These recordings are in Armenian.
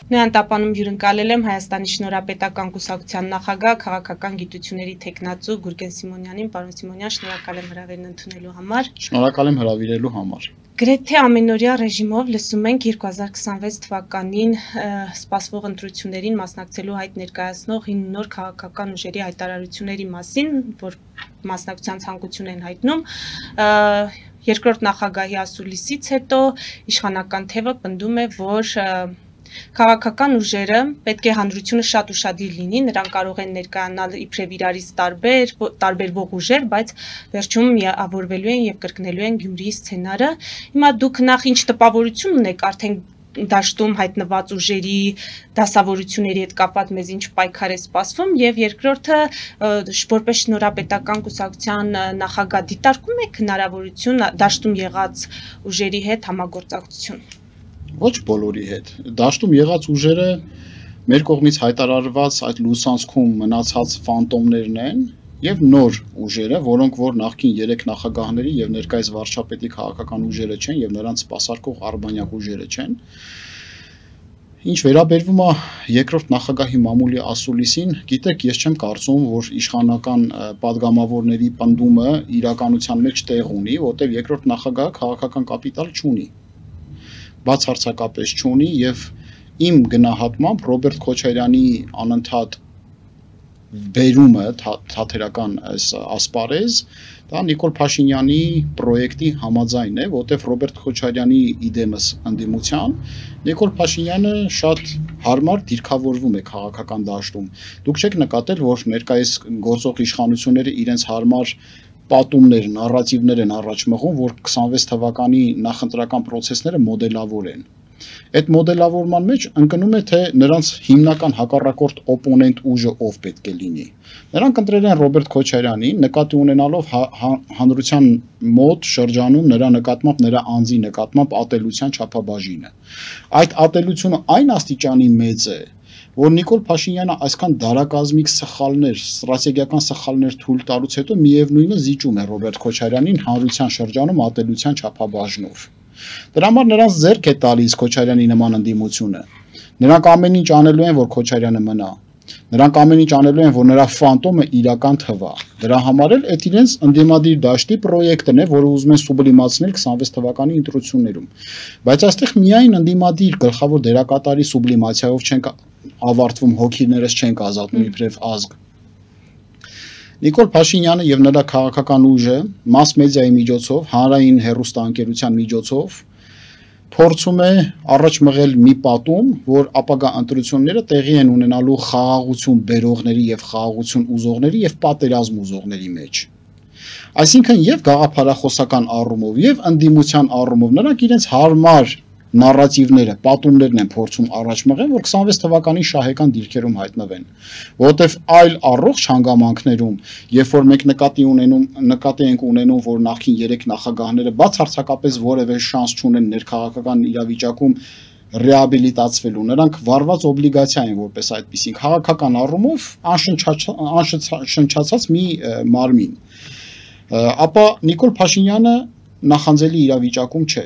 Նույն տապանում հյուրընկալել եմ Հայաստանի Շնորհապետական կուսակցության նախագահ քաղաքական գիտությունների թեկնածու Գուրգեն Սիմոնյանին, պարոն Սիմոնյան, շնորհակալ եմ հրավերն ընդունելու համար։ Շնորհակալ եմ հրավիրելու համար։ Գրեթե ամենօրյա ռեժիմով լսում ենք 2026 թվականին սպասվող ընտրություններին մասնակցելու հայտ ներկայացնող 9 նոր քաղաքական ուժերի հայտարարությունների մասին, որ մասնակցության ցանկություն են հայտնում։ Երկրորդ նախագահի ասուլիսից հետո իշխանական թևը պնդում է, որ քաղաքական ուժերը պետք է հանրությունը շատ ուշադիր լինի, նրանք կարող են ներկայանալ իբրև իրարից տարբերվող ուժեր, բայց վերջում միավորվելու են եւ կրկնելու են Գյումրիի սցենարը։ Հիմա դուք նախ ինչ տպավորություն ունեք արդեն դաշտում հայտնված ուժերի դասավորությունների հետ կապված մեզ ինչ պայքար է սպասվում, եւ երկրորդը որպես շնորհապետական կուսակցության նախագահ դիտարկում եք հնարավորություն դաշտում եղած ուժերի հետ համագործակցություն։ Ոչ բոլորի հետ։ Դաշտում եղած ուժերը մեր կողմից հայտարարված այդ լուսանցքում մնացած ֆանտոմներն են եւ նոր ուժերը, որոնք որ նախկին 3 նախագահների եւ ներկայիս վարչապետի քաղաքական ուժերը չեն եւ նրանց սպասարկող արբանյակ ուժերը չեն։ Ինչ վերաբերվում է երկրորդ նախագահի մամուլի ասուլիսին, գիտեք, ես չեմ կարծում, որ իշխանական падգամավորների պնդումը իրականության մեջ տեղ ունի, որտեղ երկրորդ նախագահը քաղաքական կապիտալ չունի։ Բացարձակապես չունի եւ իմ գնահատմամբ Ռոբերտ Քոչարյանի անընդհատ բերումը թաթերական այս ասպարեզ դա Նիկոլ Փաշինյանի պրոյեկտի համաձայն է, որտեղ Ռոբերտ Քոչարյանի իդեմս ընդդիմության Նիկոլ Փաշինյանը շատ հարմար դիրքավորվում է քաղաքական դաշտում։ Դուք չեք նկատել, որ ներկայիս գործող իշխանությունները իրենց հարմար պատումներ, նարատիվներ են առաջ մղում, որ 26 թվականի նախընտրական process-ները մոդելավոր են։ Այդ մոդելավորման մեջ ընկնում է, թե նրանց հիմնական հակառակորդ օպոնենտ ուժը ով պետք է լինի։ Նրանք ընտրել են Ռոբերտ Քոչարյանին, նկատի ունենալով հանրության մոտ շրջանում նրա նկատմամբ, նրա անձի նկատմամբ ատելության չափաբաժինը։ Այդ ատելությունը այն աստիճանի մեծ է, որ Նիկոլ Փաշինյանը այսքան դարակազմիկ սխալներ, ստրատեգիական սխալներ թույլ տալուց հետո միևնույնը զիջում է Ռոբերտ Քոչարյանին հանրության շրջանում ատելության չափաբաժնով։ Դրա համար նրանց ձեռք է տալիս Քոչարյանի նման ընդդիմությունը։ Նրանք ամեն ինչ անելու են, որ Քոչարյանը մնա։ Նրանք ամեն ինչ անելու են, որ նրա ֆանտոմը իրական թվա։ Դրա համար էլ այդ իրենց ընդդիմադիր դաշտի պրոյեկտն է, որը ուզում են սուբլիմացնել 26 թվականի ընտրություններում։ Բայց այստեղ միայն ընդդիմադիր գլխավոր դերակատարի սուբլիմացիայով չեն ավարտվում, հոգիներս չենք ազատում իբրև ազգ։ Նիկոլ Փաշինյանը եւ նրա քաղաքական ուժը մաս մեդիայի միջոցով, հանրային հեռուստաընկերության միջոցով փորձում է առաջ մղել մի պատում, որ ապագա ընտրությունները տեղի են ունենալու խաղաղություն բերողների եւ խաղաղություն ուզողների եւ պատերազմ ուզողների մեջ։ Այսինքն եւ գաղափարախոսական առումով եւ ընդդիմության առումով նրանք իրենց հարմար նարատիվները, պատումներն են փորձում առաջ մղել, որ 26 թվականի շահեկան դիրքերում հայտնվեն, որովհետև այլ առողջ հանգամանքներում, երբ որ մենք նկատի ենք ունենում, որ նախքին 3 նախագահները բացարձակապես որևէ շանս չունեն ներքաղաքական իրավիճակում ռեաբիլիտացվելու, նրանք վարված օբլիգացիա են որպես այդպիսին քաղաքական առումով անշնչացած մի մարմին, ապա Նիկոլ Փաշինյանը նախանձելի իրավիճակում չէ,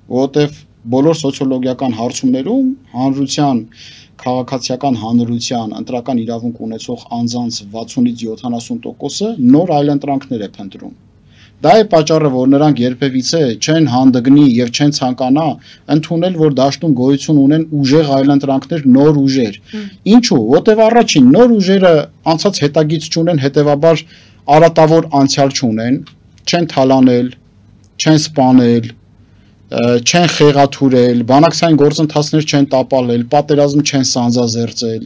որովհետև բոլոր սոցիոլոգիական հարցումներում հանրության, քաղաքացիական հանրության, ընտրական իրավունք ունեցող անձանց 60-ից 70%-ը նոր այլընտրանքներ է փնտրում։ Դա է պատճառը, որ նրանք երբևիցե չեն հանդգնի եւ չեն ցանկանա ընդունել, որ դաշտում գոյություն ունեն ուժեղ այլընտրանքներ, նոր ուժեր։ Ինչու՞, որտեղ առաջին նոր ուժերը անցած հետագից չունեն, հետեւաբար արատավոր անցյալ չունեն, չեն թալանել, չեն սպանել, չեն խեղաթուրել, բանակցային գործընթացներ չեն տապալել, պատերազմ չեն սանձազերծել,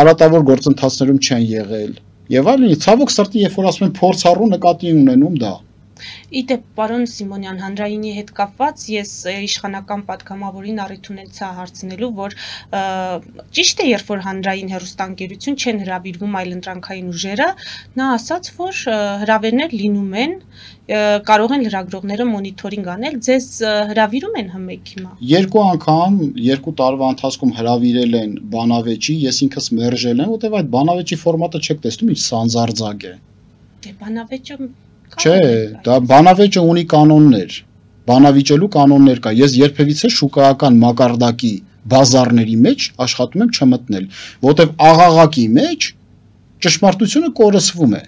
արատավոր գործընթացներում չեն եղել եւ այլն, ցավոք սրտի, երբ որ ասում են փորձառու նկատի ունենում դա։ Իդեպ, պարոն Սիմոնյան, հանրայինի հետ կապված ես իշխանական պատգամավորին առիթ ունեցա հարցնելու, որ ճիշտ է, երբ որ հանրային հեռուստաընկերություն չեն հրավիրվում այլընտրանքային ուժերը, նա ասաց, որ հրավերներ լինում են, կարող են լրագրողները մոնիթորինգ անել, ձեզ հրավիրում են ՀՄԵԿ հիմա։ 2 անգամ 2 տարվա ընթացքում հրավիրել են բանավեճի, ես ինքս մերժել եմ, որտեղ այդ բանավեճի ֆորմատը չեք տեսնում, ինչ սանձարձակ է։ Դե բանավեճը Չէ, դա բանավեճը ունի կանոններ, բանավիճելու կանոններ կա։ Ես երբևիցե շուկայական մակարդակի բազարների մեջ աշխատում եմ չմտնել, որտեվ աղաղակի մեջ ճշմարտությունը կորսվում է։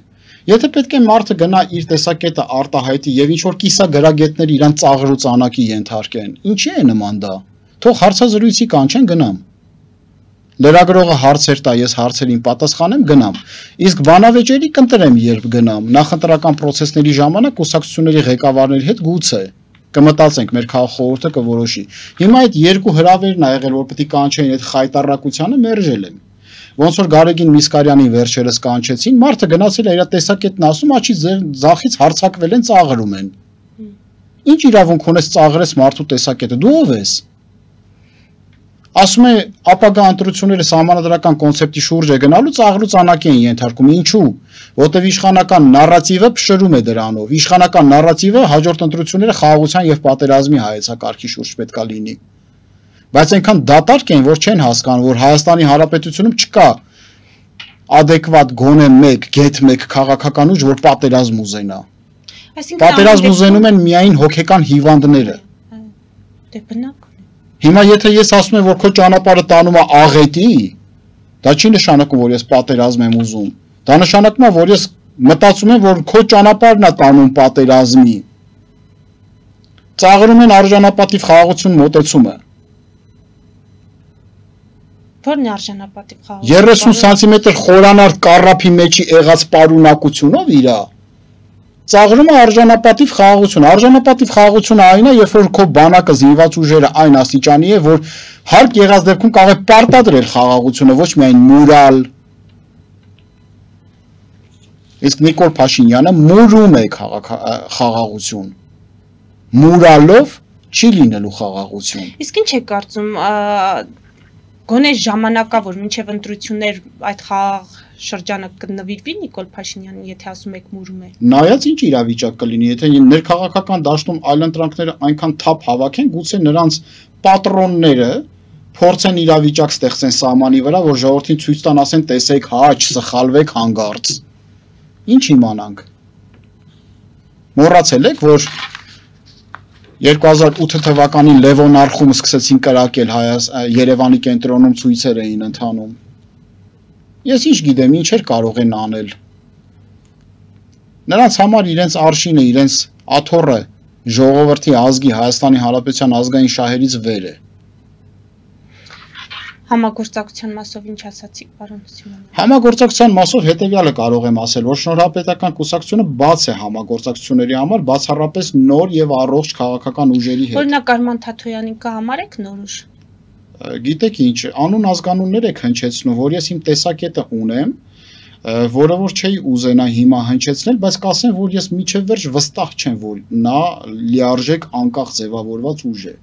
Եթե պետք է մարդը գնա իր տեսակետը արտահայտի եւ ինչ որ կիսագրագետներ իրան ծաղր ու ծանակի ենթարկեն, ինչի է նման դա։ Թող հարցազրույցի կանչեն գնամ։ Լրագրողը հարցեր տա, ես հարցերին պատասխանեմ, գնամ։ Իսկ բանավեճերի կընտրեմ, երբ գնամ, նախընտրական process-ների ժամանակ կուսակցությունների ղեկավարների հետ գուցե կմտածենք, մեր քաղաքախորհուրդը կորոշի։ Հիմա այդ երկու հրավերն ա եղել, որ պետք է կանչեին այդ խայտառակությանը, մերժել եմ։ Ոնց որ Գարեգին Միսկարյանին վերջերս կանչեցին, մարդը գնացել է իր տեսակետն ասում, աչի ձախից հարցակվել են, ծաղրում են։ Ինչ իրավունք ունես ծաղրես մարդու տեսակետը, դու ով ես։ Ասում է ապագա ընտրությունները սահմանադրական կոնցեպտի շուրջ է գնալու ծաղրու ծանակի են ենթարկում, ինչու, որտեվ իշխանական նարատիվը փշրում է դրանով, իշխանական նարատիվը հաջորդ ընտրությունները խաղաղության եւ պատերազմի հայեցակարգի շուրջ պետքա լինի։ Բայց այնքան դատարկ են, որ չեն հասկանում, որ Հայաստանի Հանրապետությունում չկա adekvat գոնե 1 գետ 1 քաղաքական ուժ, որ պատերազմ ուզենա։ Պատերազմ ուզենում են միայն հոգեկան հիվանդները։ Դե բնակ։ Հիմա եթե ես ասում եմ, որ քո ճանապարհը տանում է աղետի, դա չի նշանակում, որ ես պատերազմ եմ ուզում։ Դա նշանակում է, որ ես մտածում եմ, որ քո ճանապարհն է տանում պատերազմի։ Ծաղրում են արժանապատիվ խաղաղություն մոտեցումը։ Որն է արժանապատիվ խաղաղություն։ 30 սանտիմետր խորանարդ կառափի մեջի եղած պարունակությունով իրա ծաղրում է արժանապատիվ խաղաղություն։ Արժանապատիվ խաղաղությունը այն է, երբ որ քո բանակը զինված ուժերը այն աստիճանի է, որ հարկ եղած դեպքում կարող է պարտադրել խաղաղությունը, ոչ միայն մուրալ։ Իսկ Նիկոլ Փաշինյանը մուրում է խաղաղություն։ Մուրալով չի լինելու խաղաղություն։ Իսկ ինչ է կարծում, գոնե ժամանակավոր մինչև ընտրություններ այդ խաղաղ շրջանը կնվիրվի Նիկոլ Փաշինյանին, եթե ասում եք մուրում է։ Նայած ինչ իրավիճակ կլինի, եթե ներքաղաքական դաշտում այլընտրանքները այնքան թափ հավաքեն, գուցե նրանց պատրոնները փորձեն իրավիճակ ստեղծեն սահմանի վրա, որ ժողովրդին ցույց տան, ասեն, տեսեք, հա, չսխալվեք հանգարց։ Ինչ իմանանք։ Մոռացել եք, որ 2008 թվականին Լևոն Արխումը սկսեցին կրակել Երևանի կենտրոնում ցույցեր էին ընթանում։ Ես ինչ գիտեմ, ինչեր կարող են անել։ Նրանց համար իրենց արշինը, իրենց աթոռը ժողովրդի ազգի Հայաստանի Հանրապետության ազգային շահերից վեր է։ Համագործակցության մասով ինչ ասացիք, պարոն Սիմոնյան։ Համագործակցության մասով հետևյալը կարող եմ ասել, որ շնորհապետական կուսակցությունը բաց է համագործակցությունների համար, բացառապես նոր եւ առողջ քաղաքական ուժերի հետ։ Օրինակ Արման Թաթոյանին կհամարեք նոր ուժ։ Գիտեք ինչ, անուն ազգանուններ եք հնչեցնում, որ ես իմ տեսակետը ունեմ, որը որ չէի ուզենա հիմա հնչեցնել, բայց կասեմ, որ ես միջև վերջ վստահ չեմ, որ նա լիարժեք անկախ ձևավորված ուժ է։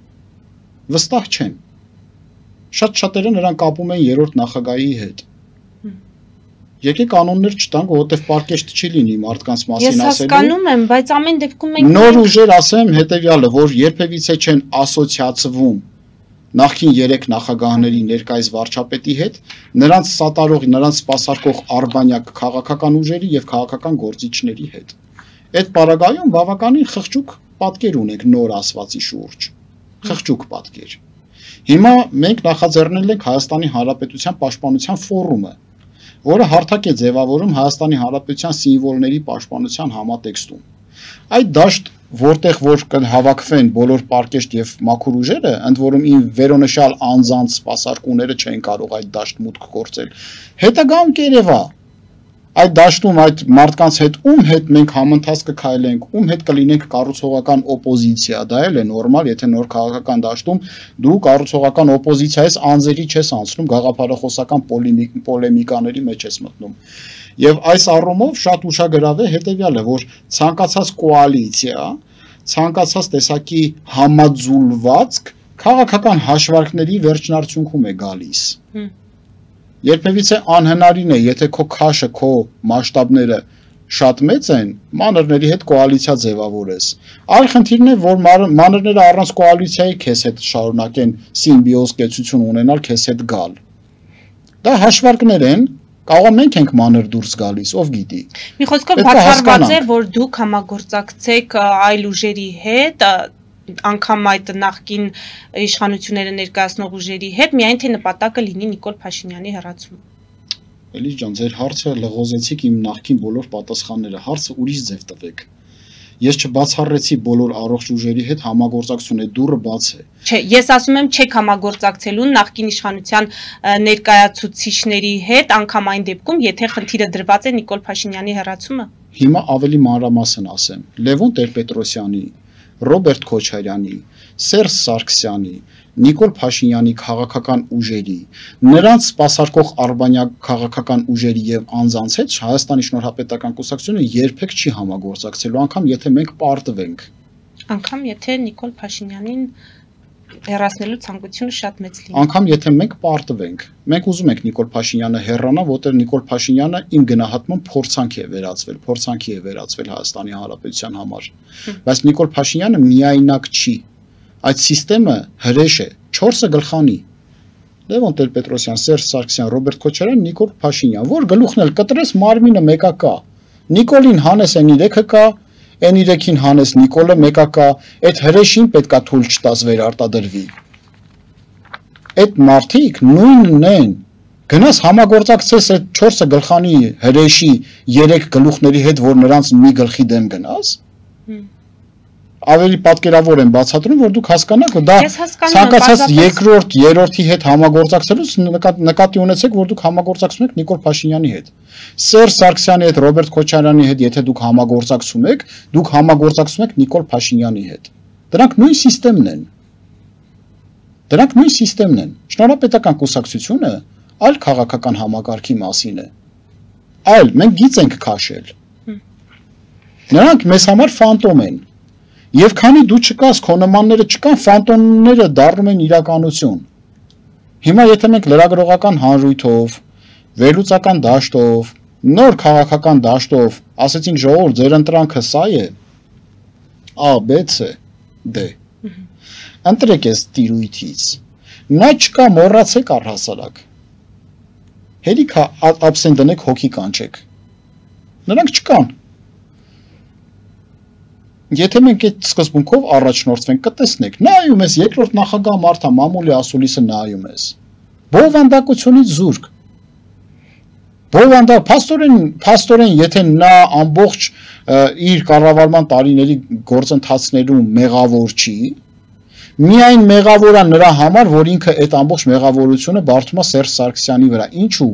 Վստահ չեմ։ Շատ շատերը նրան կապում են երրորդ նախագահի հետ։ Եկեք կանոններ չտանք, որովհետև պարկեշտ չի լինի մարդկանց մասին ասելու։ Ես հասկանում եմ, բայց ամեն դեպքում մենք նոր ուժեր ասեմ հետևյալը, որ երբևիցե չեն ասոցիացվում նախքին 3 նախագահների ներկայիս վարչապետի հետ, նրանց սատարող, նրանց սպասարկող արբանյակ քաղաքական ուժերի եւ քաղաքական գործիչների հետ։ Այդ պարագայում բավականին խղճուկ պատկեր ունենք նոր ասվածի շուրջ։ Խղճուկ պատկեր։ Հիմա մենք նախաձեռնել ենք Հայաստանի Հանրապետության Պաշտպանության ֆորումը, որը հարթակ է ձևավորում Հայաստանի Հանրապետության սիմվոլների պաշտպանության համատեքստում։ Այդ դաշտ, որտեղ որ կհավաքվեն բոլոր պարկեշտ եւ մաքուր ուժերը, ընդ որում ին վերոնշյալ անձանց սպասարկումները չեն կարող այդ դաշտ մուտք գործել։ Հետագայում կերևա այդ դաշտում այդ մարդկանց հետ ում հետ մենք համընթաց կքայլենք, ում հետ կլինենք կառուցողական օպոզիցիա, դա էլ է նորմալ, եթե նոր քաղաքական դաշտում դու կառուցողական օպոզիցիայից անձերի չես անցնում, գաղափարախոսական պոլեմիկաների մեջ ես մտնում։ Եվ այս առումով շատ ուշագրավ է հետևյալը, որ ցանկացած կոալիցիա, ցանկացած տեսակի համաձուլվածք քաղաքական հաշվարկների վերջնարդյունքում է գալիս։ Երբևիցե անհնարին է, եթե քո քաշը, քո մասշտաբները շատ մեծ են, մանրների հետ կոալիցիա ձևավորես։ Այլ խնդիրն է, որ մանրները առանց կոալիցիայի քեզ հետ շարունակեն սիմբիոզ կեցություն ունենալ, քեզ հետ գալ։ Դա հաշվարկներ են, կարող մենք ենք մանր դուրս գալիս, ով գիտի։ Մի խոսքով բացառված է, որ դուք համագործակցեք այլ ուժերի հետ, անգամ այդ նախկին իշխանությունները ներկայացնող ուժերի հետ, միայն թե նպատակը լինի Նիկոլ Փաշինյանի հեռացումը։ Էլի ջան, ձեր հարցը լղոզեցիք իմ նախկին բոլոր պատասխանները, հարցը ուրիշ ձև տվեք։ Ես չբացառեցի բոլոր առողջ ուժերի հետ համագործակցություն, այդ դուռը բաց է։ Չէ, ես ասում եմ չեք համագործակցելու նախկին իշխանության ներկայացուցիչների հետ, անգամ այն դեպքում, եթե խնդիրը դրված է Նիկոլ Փաշինյանի հեռացումը։ Հիմա ավելի մանրամասն ասեմ։ Լևոն Տեր-Պետրոսյանի, Ռոբերտ Քոչարյանի, Սերժ Սարգսյանի, Նիկոլ Փաշինյանի քաղաքական ուժերի, նրանց սպասարկող Արբանյակ քաղաքական ուժերի եւ անձանց հետ Հայաստանի Շնորհապետական կուսակցությունը երբեք չի համագործակցելու, անգամ եթե մենք պարտվենք։ Անգամ եթե Նիկոլ Փաշինյանին հեռացնելու ցանկությունը շատ մեծ լինի։ Անգամ եթե մենք պարտվենք։ Մենք ուզում ենք Նիկոլ Փաշինյանը հեռանա, որտեղ Նիկոլ Փաշինյանը իմ գնահատմամբ փորձանքի է վերածվել Հայաստանի Հանրապետության համար։ Բայց Նիկոլ Փաշինյանը միայնակ չի։ Այդ համակարգը հրեշ է, 4 գլխանի։ Լևոն Տեր-Պետրոսյան, Սերժ Սարգսյան, Ռոբերտ Քոչարյան, Նիկոլ Փաշինյան, որ գլուխն էլ կտրես մարմինը մեկա կա։ Նիկոլին հանես այն 3-ը կա, այն 3-ին հանես Նիկոլը մեկա կա, այդ հրեշին պետքա թույլ չտաս վերարտադրվի։ Այդ մարդիկ նույնն են։ Գնաս համագործակցես այդ 4 գլխանի հրեշի 3 գլուխների հետ, որ նրանց մի գլխի դեմ գնաս։ Ավելի պատկերավոր են բացատրում, որ դուք հասկանաք, որ դա ցանկացած երկրորդ, երրորդի հետ համագործակցելուց նկատի ունեցեք, որ դուք համագործակցում եք Նիկոլ Փաշինյանի հետ։ Սերժ Սարգսյանի հետ, Ռոբերտ Քոչարյանի հետ, եթե դուք համագործակցում եք Նիկոլ Փաշինյանի հետ։ Դրանք նույն համակարգն են։ Շնորհապետական կուսակցությունը այլ քաղաքական համակարգի մասին է։ Այլ մենք գիծ ենք քաշել։ Նրանք մեզ համար ֆանտոմ են։ Եվ քանի դու չկաս, քո նմանները չկան, ֆանտոմները դառնում են իրականություն։ Հիմա եթե մենք լրագրողական հանրույթով, վերլուծական դաշտով, նոր քաղաքական դաշտով ասեցինք ժողովուրդ, ձեր ընտրանքը սա է, A, B, C, D։ Ընտրեք ես տիրույթից։ Նա չկա, մոռացեք առհասարակ։ Հերիք աբսենտ դնեք, հոգի կանչեք։ Նրանք չկան։ Եթե մենք այդ սկզբունքով առաջնորդվենք, կտեսնեք, նայում ես երկրորդ նախագահ Մարթա Մամուլի ասուլիսը նայում ես։ Բովանդակությունից զուրկ։ Փաստորեն, եթե նա ամբողջ իր կառավարման տարիների գործընթացներում մեղավոր չի, միայն մեղավոր է նրա համար, որ ինքը այդ ամբողջ մեղավորությունը բարդում է Սերժ Սարգսյանի վրա։ Ինչու՞։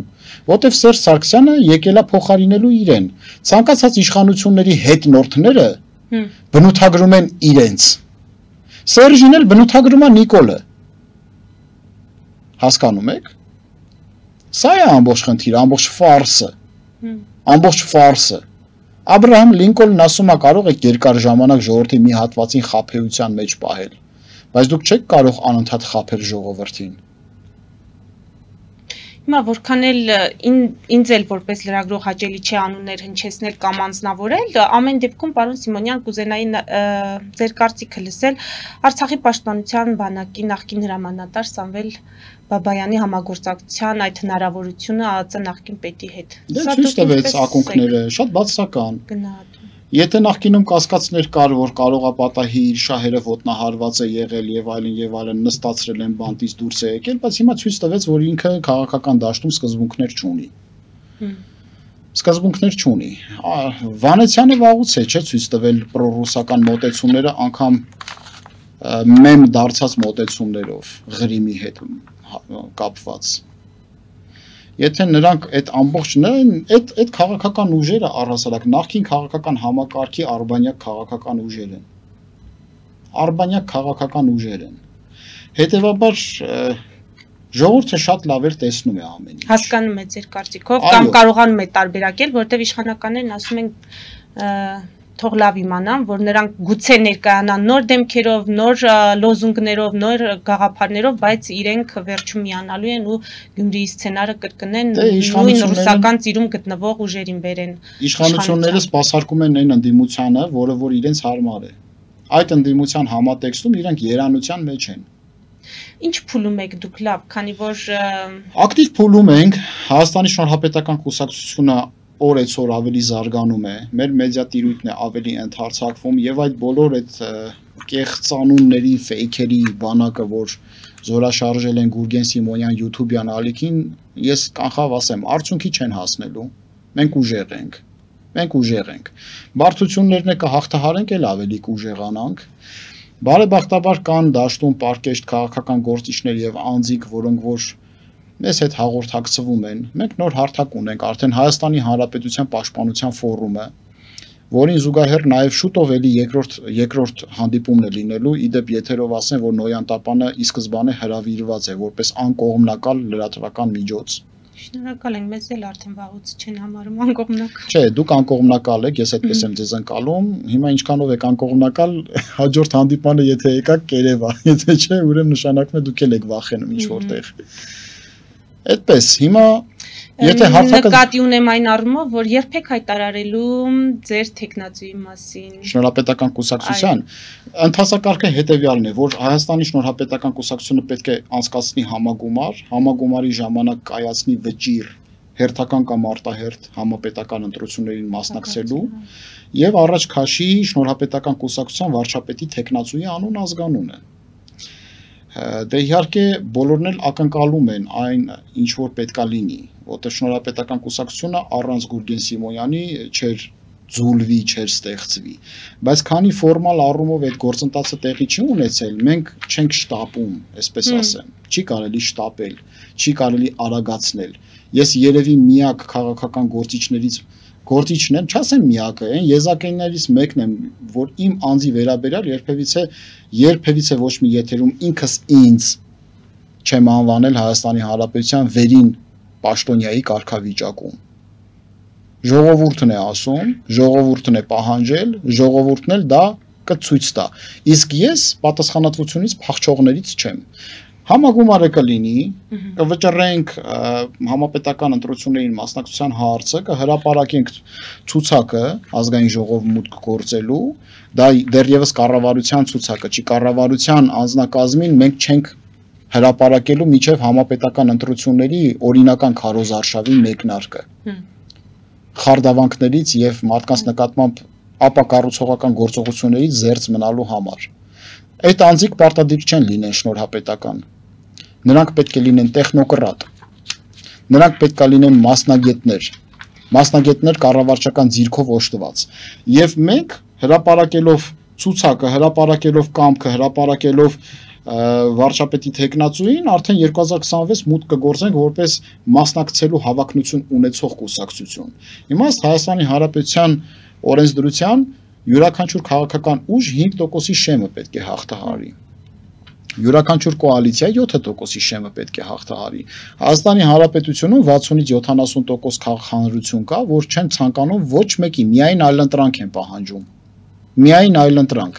Որտեվ Սերժ Սարգսյանը եկել է փոխարինելու իրեն։ Ցանկացած իշխանությունների հետնորդները բնութագրում են իրենց։ Սերժին էլ բնութագրում է Նիկոլը։ Հասկանում եք։ Սա է ամբողջ խնդիրը, ամբողջ ֆարսը։ Աբրահամ Լինկոլնն ասում է կարող եք երկար ժամանակ ժողովրդի մի հատվածին խաբեության մեջ պահել, բայց դուք չեք կարող անընդհատ խաբել ժողովրդին։ Հիմա որքան էլ ինձ էլ որպես լրագրող հաճելի չէ անուններ հնչեցնել կամ անձնավորել, ամեն դեպքում պարոն Սիմոնյան կուզենայի ձեր կարծիքը լսել Արցախի պաշտպանության բանակի նախկին հրամանատար Սամվել Բաբայանի համագործակցության այդ հնարավորությունը ԱԱԾ նախկին պետի հետ։ Դա ցույց տվեց ակունքները, շատ բացասական։ Եթե նախկինում կասկածներ կար, որ կարող է պատահի իր շահերը ոտնահարված է եղել եւ այլն նստածրել են բանտից դուրս է եկել, բայց հիմա ցույց տվեց, որ ինքը քաղաքական դաշտում սկզբունքներ չունի։ Վանեցյանը վաղուց է չէ ցույց տվել պրոռուսական մոտեցումները, անգամ մեմ դարձած մոտեցումներով Ղրիմի հետ կապված։ Եթե նրանք այդ այդ քաղաքական ուժերը առհասարակ նախկին քաղաքական համակարգի արբանյակ քաղաքական ուժեր են։ Հետևաբար ժողովուրդը շատ լավ էր տեսնում է ամեն ինչ։ Հասկանում է ձեր կարծիքով կամ կարողանում է տարբերակել, որտեղ իշխանականներն ասում են թող լավ իմանան, որ նրանք գուցե ներկայանան նոր դեմքերով, նոր լոզունգներով, նոր գաղափարներով, բայց իրենք վերջում միանալու են ու Գյումրիի սցենարը կրկնեն նույն ռուսական ծիրում գտնվող ուժերին բերեն։ Իշխանությունները սպասարկում են այն ընդդիմությանը, որը որ իրենց հարմար է։ Այդ ընդդիմության համատեքստում իրենք երանության մեջ են։ Ինչ փուլում եք դուք լավ, քանի որ ակտիվ փուլում ենք, Հայաստանի Շնորհապետական կուսակցությունը օրեցօր ավելի զարգանում է, մեր մեդիա տիրույթն է ավելի ընդհարցակվում եւ այդ բոլոր այդ կեղծանունների, ֆեյքերի բանակը, որ զորաշարժել են Գուրգեն Սիմոնյան YouTube-յան ալիքին, ես կանխավ ասեմ, արդյունքի չեն հասնելու։ Մենք ուժեղ ենք։ Բարդություններն է կհաղթահարենք, էլ ավելի կուժեղանանք։ Բարեբախտաբար կան դաշտում պարկեշտ քաղաքական գործիչներ եւ անձիկ, որոնք որ մեզ հետ հաղորդակցվում են։ Մենք նոր հարթակ ունենք, արդեն Հայաստանի Հանրապետության Պաշտպանության ֆորումը, որին զուգահեռ նաև շուտով էլի երկրորդ հանդիպումն է լինելու, իդեպ եթերով ասեն, որ Նոյան Տապանը ի սկզբանե հրավիրված է որպես անկողմնակալ լրատվական միջոց։ Շնորհակալ ենք, մեզ էլ արդեն վաղուց չեն համարում անկողմնակալ։ Չէ, դուք անկողմնակալ եք, ես այդպես եմ ձեզ ընկալում։ Հիմա ինչքանով եք անկողմնակալ, հաջորդ հանդիպանը եթե եկաք կերևա, եթե չէ, ուրեմն նշանակում է դուք էլ եք վախենում ինչ որտեղ։ Այդպես, հիմա եթե հարթակը նկատի ունեմ այն առումով, որ երբեք հայտարարելու ձեր տեխնացուի մասին շնորհապետական կուսակցության ընթացակարգը հետևյալն է, որ Հայաստանի շնորհապետական կուսակցությունը պետք է անցկացնի համագումարի ժամանակ կայացնի վճիռ հերթական կամ արտահերթ համապետական ընտրություններին մասնակցելու եւ առաջ քաշի շնորհապետական կուսակցության վարչապետի տեխնացուի անուն ազգանունը։ Դե իհարկե բոլորն էլ ակնկալում են այն ինչ որ պետքա լինի, որտեղ շնորհապետական կուսակցությունը առանց Գուրգեն Սիմոնյանի չէր ձուլվի, չէր ստեղծվի, բայց քանի ֆորմալ առումով այդ գործընթացը տեղի չի ունեցել, մենք չենք շտապում, այսպես ասեմ, չի կարելի շտապել, չի կարելի արագացնել։ Ես երևի միակ քաղաքական գործիչն եմ, չասեմ միակը, այն եզակիներից մեկն եմ, որ իմ անձի վերաբերյալ երբևիցե ոչ մի եթերում ինքս ինձ չեմ անվանել Հայաստանի Հանրապետության վերին պաշտոնյայի կարգավիճակում։ Ժողովուրդն է ասում, ժողովուրդն է պահանջել, ժողովուրդն էլ դա կցույց տա։ Իսկ ես պատասխանատվությունից փախչողներից չեմ։ Համագումարը կլինի, կվճռենք համապետական ընտրություններին մասնակցության հարցը, կհրապարակենք ցուցակը ազգային ժողով մուտք գործելու, դա դեռևս կառավարության ցուցակը չի, կառավարության անձնակազմին մենք չենք հրապարակելու միջև համապետական ընտրությունների օրինական քարոզարշավի մեկնարկը։ Խարդավանքներից եւ մարդկանց նկատմամբ ապակառուցողական գործողություններից զերծ մնալու համար։ Այդ անձիկ պարտադիր չեն լինեն շնորհապետական։ Նրանք պետք է լինեն տեխնոկրատ, նրանք պետք է լինեն մասնագետներ կառավարչական ձիրքով օժտված։ Եվ մենք հրապարակելով ցուցակը, հրապարակելով կամքը, հրապարակելով վարչապետի տեխնացուին արդեն 2026 մուտք կգործենք որպես մասնակցելու հավակնություն ունեցող կուսակցություն։ Իմաստ Հայաստանի Հանրապետության օրենսդրության յուրաքանչյուր քաղաքական ուժ 5%-ի շեմը պետք է հաղթահարի։ Յուրաքանչյուր կոալիցիա 7%-ի շեմը պետք է հաղթահարի։ Հայաստանի Հանրապետությունում 60-ից 70% քաղաքականություն կա, որ չեն ցանկանում ոչ մեկի, միայն այլընտրանք են պահանջում։ Միայն այլընտրանք։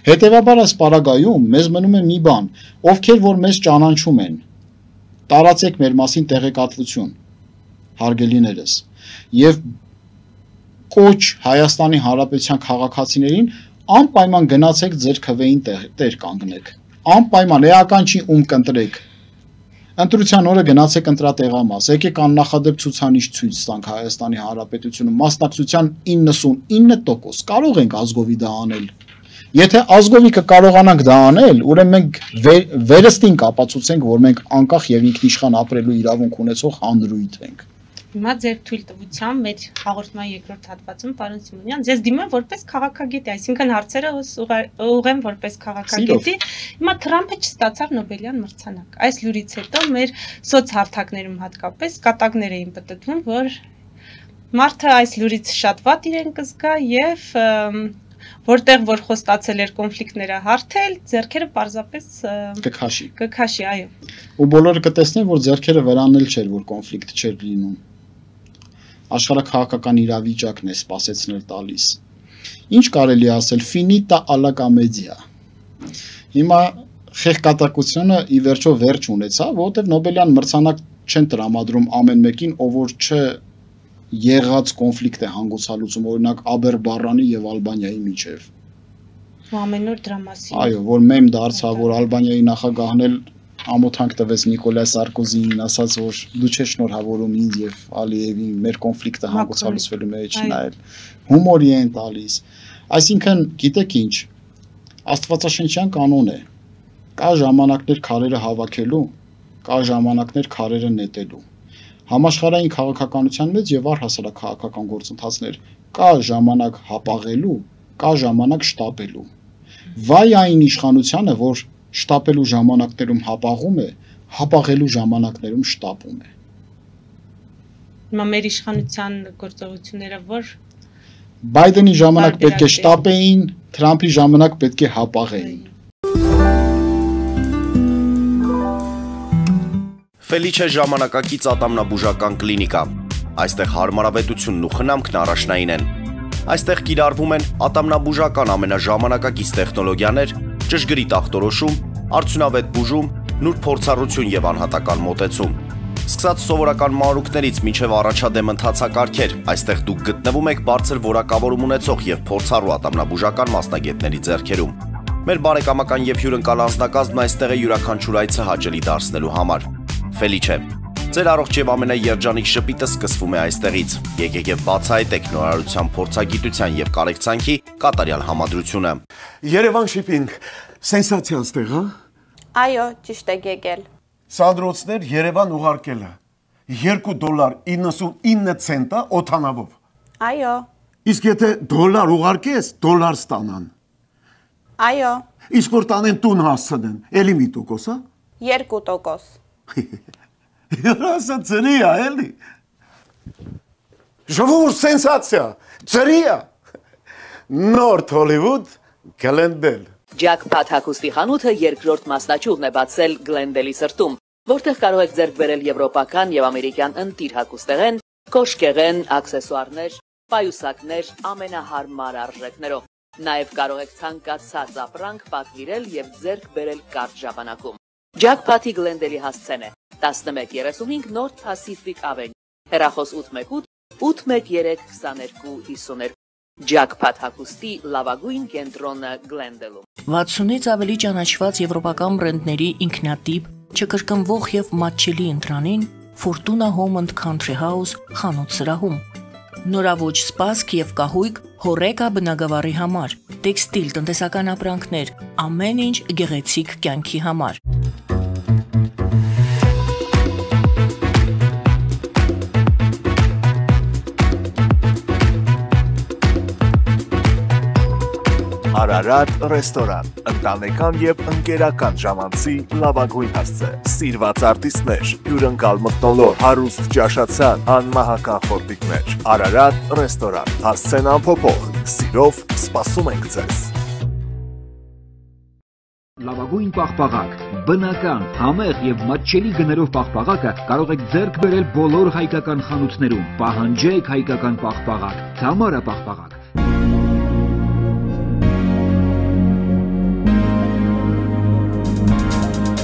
Հետևաբար այս պարագայում մեզ մնում է մի բան, ովքեր որ մեզ ճանաչում են, տարածեք մեր մասին տեղեկատվություն, հարգելիներս, եւ կոչ Հայաստանի Հանրապետության քաղաքացիներին անպայման գնացեք ձեր քվեին տեր կանգնեք, անպայման էական չի ում կընտրեք, ընտրության օրը գնացեք ընտրատեղամաս, եկեք աննախադեպ ցուցանիշ ցույց տանք Հայաստանի Հանրապետությունում, մասնակցության 99%, կարող ենք ազգովի դա անել։ Եթե ազգովի կկարողանանք դա անել, ուրեմն մենք վերստին կապացուցենք, որ մենք անկախ եւ ինքնիշխան ապրելու իրավունք ունեցող հանրույթ ենք։ Հիմա ձեր թույլտվությամբ մեր հաղորդման երկրորդ հատվածում, պարոն Սիմոնյան, ձեզ դիմեմ որպես քաղաքագետի, այսինքն հարցերը ուղղեմ որպես քաղաքագետի։ Հիմա Թրամփը չստացավ Նոբելյան մրցանակ։ Այս լուրից հետո մեր սոցհարթակներում հատկապես կատակներ էին պտտվում, որ մարդը այս լուրից շատ վատ իրեն կզգա եւ որտեղ որ խոստացել էր կոնֆլիկտները հարթել, ձեռքերը պարզապես կքաշի, այո։ Ու բոլորը կտեսնեն, որ ձեռքերը վրանել չէր, որ կոնֆլիկտ չէր լինում։ Աշխարհաքաղաքական իրավիճակն է սպասեցնել տալիս։ Ինչ կարելի ասել, finita alla commedia։ Հիմա խեղկատակությունը ի վերջո վերջ ունեցավ, որովհետև Նոբելյան մրցանակ չեն տրամադրում ամեն մեկին, ով որ եղած կոնֆլիկտ է հանգուցալուծում, օրինակ Աբերբարանի եւ Ալբանիայի միջև։ Ամեն օր դրա մասին։ Այո, որ մեմ դարձավ, որ Ալբանիայի նախագահն էլ ամոթանք տվեց Նիկոլայ Սարկոզին, ասաց, որ դու չես շնորհավորում ինձ եւ Ալիևին, մեր կոնֆլիկտը հանգուցալ լուծվելու մեջ նայել։ Հումորի են տալիս։ Այսինքն, գիտեք ինչ, Աստվածաշնչյան կանոն է։ Կա ժամանակներ քարերը հավաքելու, կա ժամանակներ քարերը նետելու։ Համաշխարհային քաղաքականության մեջ եւ առհասարակ քաղաքական գործընթացներ կա ժամանակ հապաղելու, կա ժամանակ շտապելու։ Վայ այն իշխանությանը, որ շտապելու ժամանակներում հապաղում է, հապաղելու ժամանակներում շտապում է։ Հիմա մեր իշխանության գործողությունները որ Բայդենի ժամանակ պետք է շտապեին, Թրամփի ժամանակ պետք է հապաղեին։ Ֆելիչե ժամանակակից ատամնաբուժական կլինիկա։ Այստեղ հարմարավետությունն ու խնամքն առաջնային են։ Այստեղ կիրառվում են ատամնաբուժական ամենաժամանակակից տեխնոլոգիաներ, ճշգրիտ ախտորոշում, արդյունավետ բուժում, նուրբ փորձառություն եւ անհատական մոտեցում։ Սկսած սովորական մանրուքներից մինչև առաջադեմ ընթացակարգեր, այստեղ դուք գտնվում եք բարձր որակավորում ունեցող եւ փորձառու ատամնաբուժական մասնագետների ձեռքերում։ Մեր բարեկամական եւ հյուրընկալ անձնակազմն այստեղ է յուրաքանչյուր այցը հաճելի դարձնելու համար։ Ֆելիչե, ձեր առողջ եւ ամենաերջանիկ շպիտը սկսվում է այստեղից։ Եկեք եւ բացահայտեք նորարարության փորձագիտության եւ կարեկցանքի կատարյալ համադրությունը։ Երևան շիփինգ, սենսացիա ստեղ, հա։ Այո, ճիշտ եք եկել։ Սանդրոցներ Երևան ուղարկելը $2.99 օթանավով։ Այո։ Իսկ եթե դոլար ուղարկես, դոլար ստանան։ Այո։ Իսկ որ տանեն տուն հասցնեն, էլի մի տոկոս, հա։ 2%։ Երասը ծրի է, էլի։ Ժողովուրդ սենսացիա, ծրի է։ Նորթ Հոլիվուդ Գլենդել։ Ջաքփաթ հագուստի խանութը երկրորդ մասնաճյուղն է բացել Գլենդելի սրտում, որտեղ կարող եք ձեռք բերել եվրոպական եւ ամերիկյան ընտիր հագուստեղեն, կոշկեղեն, աքսեսուարներ, պայուսակներ ամենահարմար արժեքներով։ Նաեւ կարող եք ցանկացած ապրանք պատվիրել եւ ձեռք բերել կարճ ժամանակում։ Ջաքփաթի Գլենդելի հասցեն է 1135 North Pacific Avenue, հեռախոս 818 813 2252 Ջաքփաթ հագուստի լավագույն կենտրոնը Գլենդելում։ 60-ից ավելի ճանաչված եվրոպական բրենդների ինքնատիպ, չկրկնվող եւ մատչելի ընտրանին Fortuna Home and Country House խանութ սրահում։ Նորավոճ սպասք եւ կահույք հորեկա բնագավառի համար, տեքստիլ տնտեսական ապրանքներ, ամեն ինչ գեղեցիկ կյանքի համար։ Արարատ ռեստորան, ընտանեկան եւ ընկերական ժամանցի լավագույն հասցե, սիրված արտիստներ, հյուրընկալ մթնոլորտ, հարուստ ճաշացան, անմահական խորտիկներ։ Արարատ ռեստորան, հասցեն անփոփոխ, սիրով սպասում ենք ձեզ։ Լավագույն պաղպաղակ, բնական, համեղ եւ մատչելի գներով պաղպաղակը կարող եք ձեռք բերել բոլոր հայկական խանութներում։ Պահանջեք հայկական պաղպաղակ, Թամարա պաղպաղակ։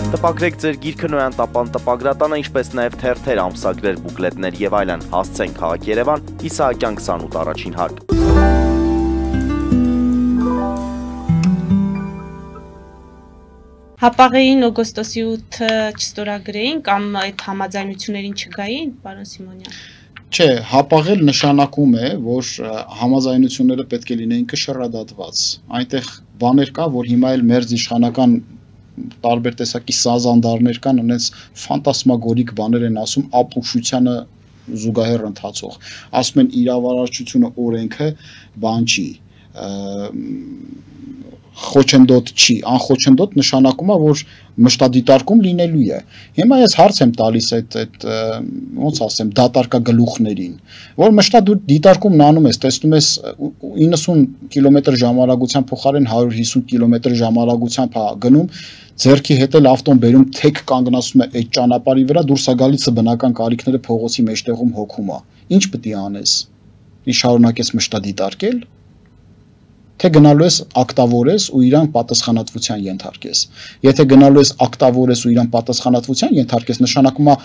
Տպագրեք ձեր գիրքը Նոյան տապան տպագրատանը, ինչպես նաև թերթեր, ամսագրեր, բուկլետներ եւ այլն։ Հասցեն քաղաք Երևան, Իսահակյան 28 առաջին հարկ։ Հապաղեին օգոստոսի 8-ը չստորագրեին կամ այդ համաձայնություններին չգային, պարոն Սիմոնյան։ Չէ, հապաղել նշանակում է, որ համաձայնությունները պետք է լինեին կշռադատված։ Այնտեղ բաներ կա, որ հիմա էլ մեր իշխանական տարբեր տեսակի սազանդարներ կան, այնպես ֆանտասմագորիկ բաներ են ասում ապուշությանը զուգահեռ ընթացող։ Ասում են իրավարարչությունը օրենքը բան չի, խոչընդոտ չի, անխոչընդոտ նշանակում է, որ մշտադիտարկում լինելու է։ Հիմա ես հարց եմ տալիս այդ ոնց ասեմ, դատարկագլուխներին, որ մշտադիտարկումն անում ես, տեսնում ես 90 կիլոմետր ժամարագության փոխարեն 150 կիլոմետր ժամարագությամբ է գնում, ձեռքի հետ էլ ավտոն բերում թեք կանգնացում է այդ ճանապարհի վրա, դուրս է գալիս բնական կարիքները փողոցի մեջտեղում հոգում է։ Ինչ պետք է անես։ Ինչ շարունակես մշտադիտարկել, թե գնալու ես ակտավորես ու իրան պատասխանատվության ենթարկես։ Եթե գնալու ես ակտավորես ու իրան պատասխանատվության ենթարկես, նշանակում է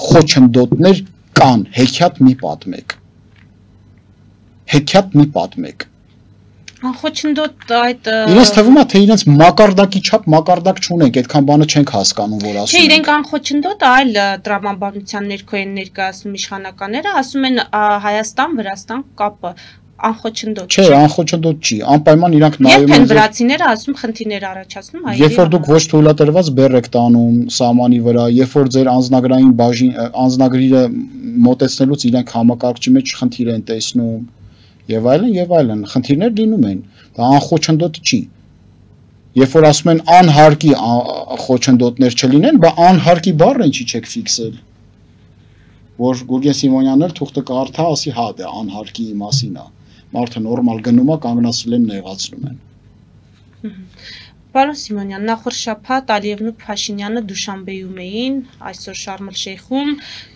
խոչընդոտներ կան, հեքիաթ մի պատմեք։ Հեքիաթ մի պատմեք։ Անխոչնդոտ այդ Իրենց թվում է թե իրենց մակարդակի չափ մակարդակ չունենք, այդքան բանը չենք հասկանում, որ ասում են։ Չէ, իրենք անխոչնդոտ այլ տրամաբանության ներքո են ներկայացնում իշխանականները, ասում են Հայաստան-Վրաստան կապը անխոչնդոտ չէ, անխոչնդոտ չի, անպայման իրանք նայում են վրացիները ասում խնդիրներ առաջացնում հայերի։ Երբ որ դուք ոչ թույլատրված բեռ եք տանում սահմանի վրա, երբ որ ձեր անձնագրային անձնագրիրը մոտեցնելուց իրենք համակարգչի մեջ խնդիր են տեսնում եւ այլն, խնդիրներ լինում են։ Դա անխոչնդոտ չի։ Երբ որ ասում են անհարկի խոչնդոտներ չլինեն, բա անհարկի բառը ինչի չեք ֆիքսել։ Որ Գուրգեն Սիմոնյանն էլ թուղթը կարդա, ասի հա դա անհարկի մասին է։ Մարդը նորմալ գնում է, կանգնացրել են նեղացնում են։ Պարոն Սիմոնյան, նախորդ շաբաթ Ալիևն ու Փաշինյանը Դուշանբեում էին, այսօր Շարմ el-Շեյխում,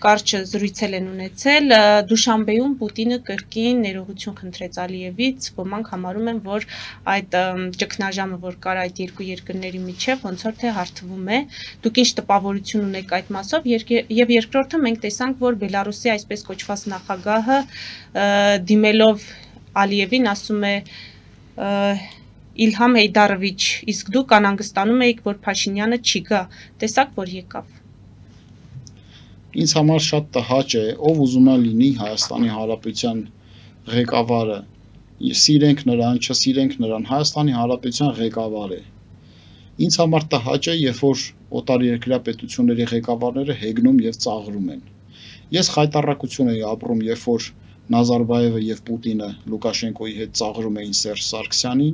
կարճ զրույցել են ունեցել, Դուշանբեում Պուտինը կրկին ներողություն խնդրեց Ալիևից, ոմանք համարում են, որ այդ ճգնաժամը, որ կար այդ երկու երկրների միջև, ոնց որ թե հարթվում է, դուք ինչ տպավորություն ունեք այդ մասով, եւ երկրորդը մենք տեսանք, որ Բելարուսի այսպես կոչված նախագահը դիմելով Ալիևին ասում է Իլհամ Հեյդարովիչ, իսկ դուք անհանգստանում եք, որ Փաշինյանը չի գա, տեսակ, որ եկավ։ Ինձ համար շատ տհաճ է, ով ուզում է լինի Հայաստանի Հանրապետության ղեկավարը, սիրենք նրան, չսիրենք նրան, Հայաստանի Հանրապետության ղեկավար է։ Ինձ համար տհաճ է, երբ որ օտարերկրյա պետությունների ղեկավարները հեգնում եւ ծաղրում են։ Ես խայտառակություն էի ապրում, երբ որ Նազարբայևը եւ Պուտինը Լուկաշենկոյի հետ ծաղրում էին Սերժ Սարգսյանին։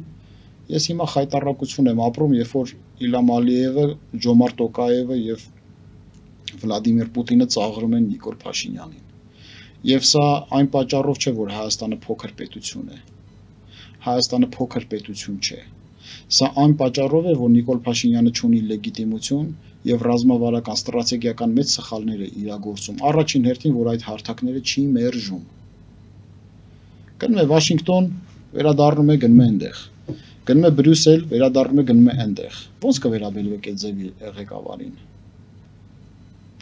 Ես հիմա խայտառակություն եմ ապրում, երբ որ Իլհամ Ալիևը, Ջոմարտ Տոկաևը եւ Վլադիմիր Պուտինը ծաղրում են Նիկոլ Փաշինյանին։ Եվ սա այն պատճառով չէ, որ Հայաստանը փոքր պետություն է։ Հայաստանը փոքր պետություն չէ։ Սա այն պատճառով է, որ Նիկոլ Փաշինյանը ունի լեգիտիմություն եւ ռազմավարական ստրատեգիական մեծ սխալներ է իրագործում։ Առաջին հերթին, որ այդ հարթակները չի մերժում։ Գնում է Վաշինգտոն, վերադառնում է գնում է այնտեղ։ Գնում է Բրյուսել, վերադառնում է գնում է այնտեղ։ Ոնց կվերաբերվեք այդ ձևի ղեկավարին։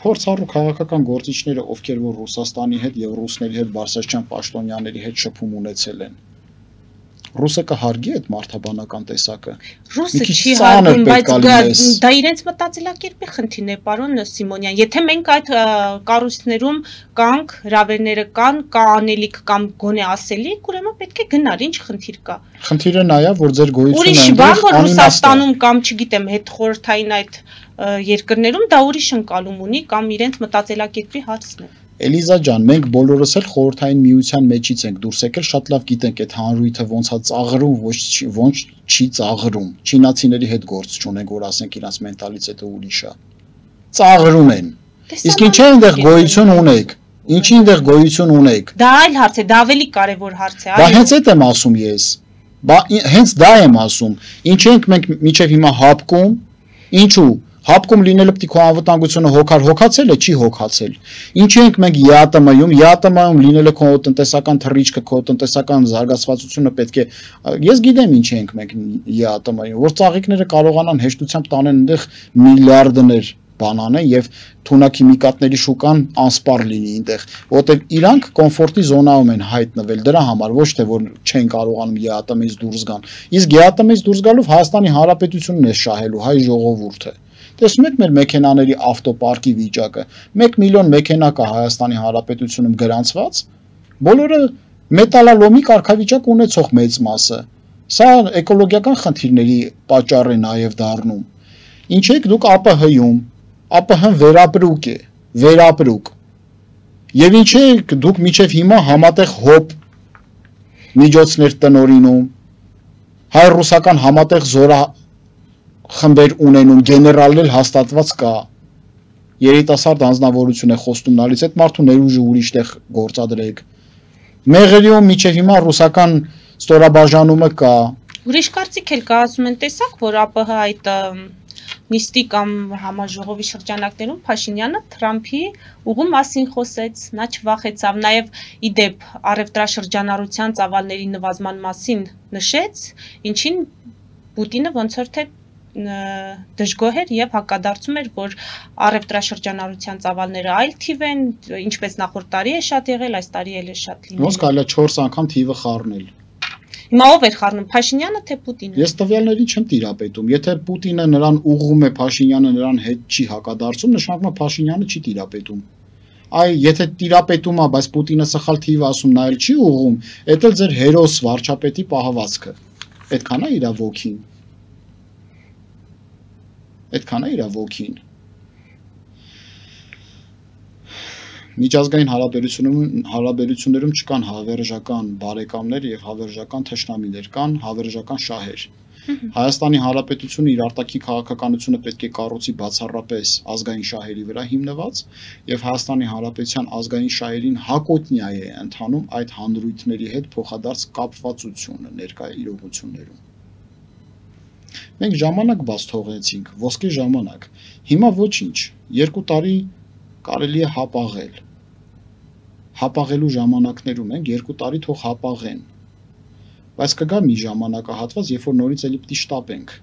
Փորձառու քաղաքական գործիչները, ովքեր որ Ռուսաստանի հետ եւ ռուսների հետ Բարսաշյան պաշտոնյաների հետ շփում ունեցել են։ Ռուսը կհարգի այդ մարդաբանական տեսակը։ Ռուսը չի հարգում, բայց դա իրենց մտածելակերպի խնդիրն է, պարոն Սիմոնյան։ Եթե մենք այդ կառույցներում կանք, հրավերները կան, կա անելիք կամ գոնե ասելիք, ուրեմն պետք է գնալ, ինչ խնդիր կա։ Խնդիրը նա է, որ ձեր գոյությունը ուրիշ բան, որ Ռուսաստանում կամ չգիտեմ, հետ խորհրդային այդ երկրներում դա ուրիշ ընկալում ունի կամ իրենց մտածելակերպի հարցն է։ Էլիզա ջան, մենք բոլորս էլ խորհրդային միության մեջից ենք դուրս եկել, շատ լավ գիտենք այդ հանրույթը ոնց է ծաղրում, ոնց չի ծաղրում։ Չինացիների հետ գործ չունենք, որ ասենք իրանց մենտալիտետը ուրիշ է։ Ծաղրում են։ Իսկ ինչի այնտեղ գոյություն ունեք։ Ինչի այնտեղ գոյություն ունեք։ Դա այլ հարց է, դա ավելի կարևոր հարց է։ Դա հենց այդ եմ ասում ես։ Հենց դա եմ ասում։ Ինչ ենք մենք միջև հիմա հապկում, ինչու։ Հապկում լինելը պետք է անվտանգությունը հոգացել է, չի հոգացել։ Ինչի ենք մենք ԵԱՏՄ-ում լինելը քո տնտեսական թռիչքը, քո տնտեսական զարգացվածությունը պետք է։ Ես գիտեմ ինչի ենք մենք ԵԱՏՄ-ում, որ ծաղիկները կարողանան հեշտությամբ տանեն այնտեղ միլիարդներ բանանեն եւ թունաքիմիկատների շուկան անսպառ լինի այնտեղ, որտեղ իրանք կոմֆորտի զոնայում են հայտնվել դրա համար, ոչ թե որ չեն կարողանում ԵԱՏՄ-ից դուրս գան։ Իսկ ԵԱՏՄ-ից դուրս գալով Հայաստանի Հանրապետությունն է շահելու հայ ժողովուրդը։ Տեսնում եք մեր մեքենաների ավտոպարկի վիճակը։ 1 միլիոն մեքենա կա Հայաստանի Հանրապետությունում գրանցված, բոլորը մետալալոմի կարգավիճակ ունեցող մեծ մասը։ Սա էկոլոգիական խնդիրների պատճառ է նաև դառնում։ Ինչ եք դուք ԱՊՀ-ում, ԱՊՀ-ն վերապրուկ է, վերապրուկ։ Եվ ինչ եք դուք միջև հիմա համատեղ հոբ միջոցներ տնօրինում, հայ-ռուսական համատեղ խմբեր ունենում, գեներալներ հաստատված կա, երիտասարդ անձնավորություն է խոստում նալից, այդ մարդու ներուժը ուրիշտեղ գործադրեք, մեղրիում միջև հիմա ռուսական ստորաբաժանումը կա։ Ուրիշ կարծիք էլ կա, ասում են տեսակ, որ ԱՊՀ այդ նիստի կամ համաժողովի շրջանակներում Փաշինյանը Թրամփի ուղու մասին խոսեց, նա չվախեցավ, նաև իդեպ առևտրաշրջանառության ծավալների նվազման մասին նշեց, ինչին Պուտինը ոնց որ թե դժգոհ էր եւ հակադարձում էր, որ առևտրաշրջանառության ծավալները այլ թիվ են, ինչպես նախորդ տարի է շատ եղել, այս տարի էլ է շատ լինել։ Ոնց կարելի է 4 անգամ թիվը խառնել։ Հիմա ով էր խառնում, Փաշինյանը թե Պուտինը։ Ես տվյալներին չեմ տիրապետում։ Եթե Պուտինը նրան ուղղում է, Փաշինյանը նրան հետ չի հակադարձում, նշանակում է Փաշինյանը չի տիրապետում։ Այ եթե տիրապետում է, բայց Պուտինը սխալ թիվ ասում, նա էլ չի ուղղում, դա էլ ձեր հերոս վարչապետի պահվածքը։ Այդքան է իր ոգին։ Այդքան է իր ոգին։ Միջազգային հարաբերություններում չկան հավերժական բարեկամներ եւ հավերժական թշնամիներ, կան հավերժական շահեր։ Հայաստանի Հանրապետությունը իր արտաքին քաղաքականությունը պետք է կառուցի բացառապես ազգային շահերի վրա հիմնված եւ Հայաստանի Հանրապետության ազգային շահերին հակոտնյա է ընթանում այդ հանրույթների հետ փոխադարձ կապվածությունը ներկայ իրողություններում։ Մենք ժամանակ բաց թողեցինք, ոսկե ժամանակ։ Հիմա ոչինչ, 2 տարի կարելի է հապաղել։ Հապաղելու ժամանակներում ենք 2 տարի թող հապաղեն։ Բայց կգա մի ժամանակահատված, երբ որ նորից էլի պիտի շտապենք։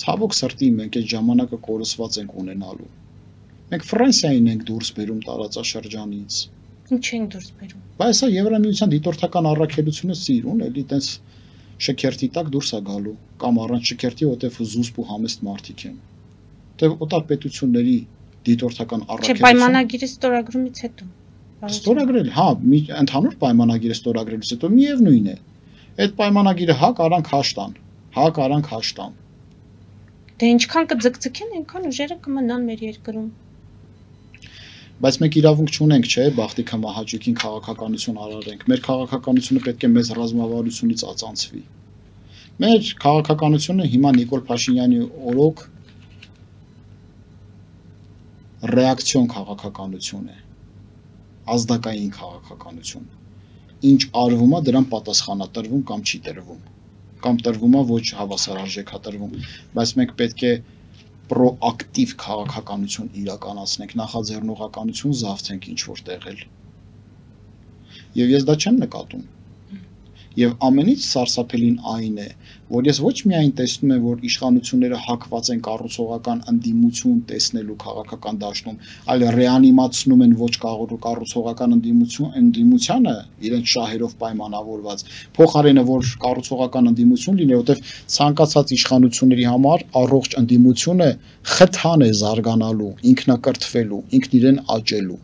Ցավոք սրտի մենք այդ ժամանակը կորսված ենք ունենալու։ Մենք Ֆրանսիային ենք դուրս բերում տարածաշրջանից։ Ինչ ենք դուրս բերում։ Բայց սա Եվրամիության դիտորդական առաքելությունը սիրուն, էլի տենց շքերթի տակ դուրս է գալու, կամ առանց շքերթի, որտեվ զուսպ ու համեստ մարդիկ են։ Դե օտար պետությունների դիտորդական առաքելությունը։ Չէ, պայմանագիրը ստորագրումից հետո։ Ստորագրել, հա, ընդհանուր պայմանագիրը ստորագրելուց հետո միևնույն է։ Այդ պայմանագիրը հա կարանք հաշտան, հա կարանք հաշտան։ Դե ինչքան կձգձգեն, այնքան ուժերը կմնան մեր երկրում։ Բայց մենք իրավունք չունենք, չէ, բախտիքը մահաճույքին քաղաքականություն արարենք։ Մեր քաղաքականությունը պետք է մեզ ռազմավարությունից ածանցվի։ Մեր քաղաքականությունը հիմա Նիկոլ Փաշինյանի օրոք ռեակցիոն քաղաքականություն է, ազդակային քաղաքականություն։ Ինչ արվում է, դրան պատասխան է տրվում կամ չի տրվում, կամ տրվում է ոչ հավասարարժեք է տրվում, բայց մենք պետք է պրոակտիվ քաղաքականություն իրականացնենք, նախաձեռնողականություն զավթենք ինչ որ տեղել։ Եվ ես դա չեմ նկատում։ Եվ ամենից սարսափելին այն է, որ ես ոչ միայն տեսնում եմ, որ իշխանությունները հակված են կառուցողական ընդդիմություն տեսնելու քաղաքական դաշտում, այլ ռեանիմացնում են ոչ կառուցողական ընդդիմությանը, իրենց շահերով պայմանավորված, փոխարենը որ կառուցողական ընդդիմություն լինի, որտեղ ցանկացած իշխանությունների համար առողջ ընդդիմությունը խթան է զարգանալու, ինքնակրթվելու, ինքն իրեն աճելու։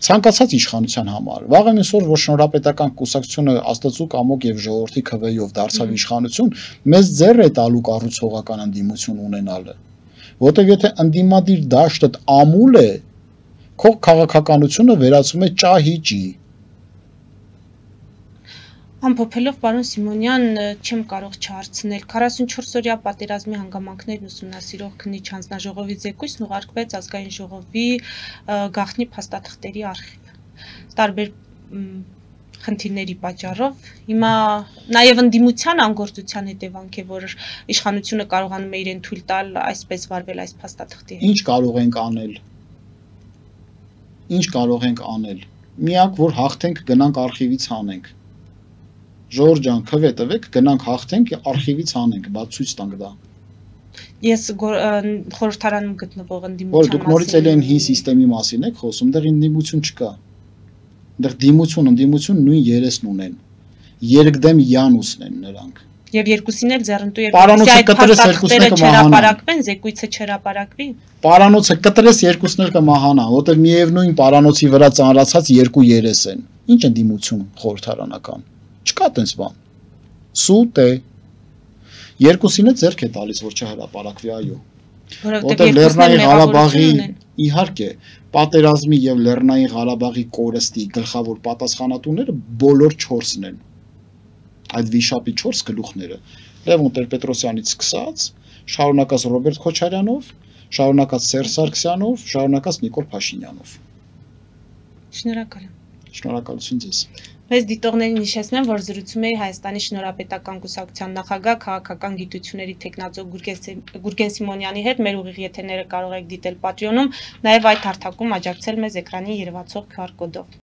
Ցանկացած իշխանության համար։ Վաղը այսօր որ շնորհապետական կուսակցությունը Աստծո կամոք եւ ժողովրդի քվեով դարձավ իշխանություն, մեզ ձեռ է տալու կառուցողական ընդդիմություն ունենալը։ Որտեւ եթե ընդդիմադիր դաշտդ ամուլ է, քո քաղաքականությունը վերածվում է ճահիճի։ Ամփոփելով պարոն Սիմոնյան, չեմ կարող չհարցնել 44-օրյա պատերազմի հանգամանքներն ուսումնասիրող քննիչ հանձնաժողովի զեկույցն ուղարկվեց ազգային ժողովի գաղտնի փաստաթղթերի արխիվ։ Տարբեր խնդիրների պատճառով հիմա նաև ընդդիմության անգործության հետևանք է, որ իշխանությունը կարողանում է իրեն թույլ տալ այսպես վարվել այս փաստաթղթի հետ։ Ինչ կարող ենք անել։ Ինչ կարող ենք անել։ Միակ որ հաղթենք, գնանք արխիվից հանենք։ Ժորժ ջան, քվե տվեք, գնանք հաղթենք, արխիվից հանենք, բաց ցույց տանք դա։ Ես խորհրդարանում գտնվող ընդդիմության Որ դուք նորից էլ այն հին համակարգի մասին եք խոսում, դեռ ընդդիմություն չկա։ Դեռ ընդդիմություն նույն երեսն ունեն։ Երկդեմ յանուսն են նրանք։ Եվ երկուսին էլ ձեռնտու է այդ փաստաթղթերը չհրապարակվեն, զեկույցը չհրապարակվի։ Պարանոցը կտրես երկուսն էլ կմահանա, որտեղ միևնույն պարանոցի վրա ծանրացած երկու երես են։ Ինչ ընդդիմություն խորհրդարանական։ Չկա տենց բան։ Սուտ է։ Երկուսին էլ ձեռք է տալիս, որ չհրապարակվի, այո։ Որտեղ Լեռնային Ղարաբաղի իհարկե պատերազմի եւ Լեռնային Ղարաբաղի կորստի գլխավոր պատասխանատուները բոլոր 4-ն են։ Այդ վիշապի 4 գլուխները Լևոն Տեր-Պետրոսյանից սկսած, շարունակած Ռոբերտ Քոչարյանով, շարունակած Սերժ Սարգսյանով, շարունակած Նիկոլ Փաշինյանով։ Շնորհակալ եմ։ Շնորհակալություն ձեզ։ Մեզ դիտողներին հիշեցնեմ, որ զրուցում էի Հայաստանի Շնորհապետական կուսակցության նախագահ քաղաքական գիտությունների թեկնածու Գուրգեն Սիմոնյանի հետ։ Մեր ուղիղ եթերները կարող եք դիտել Patreon-ում, նաև այդ հարթակում աջակցել մեզ էկրանին երևացող QR կոդով։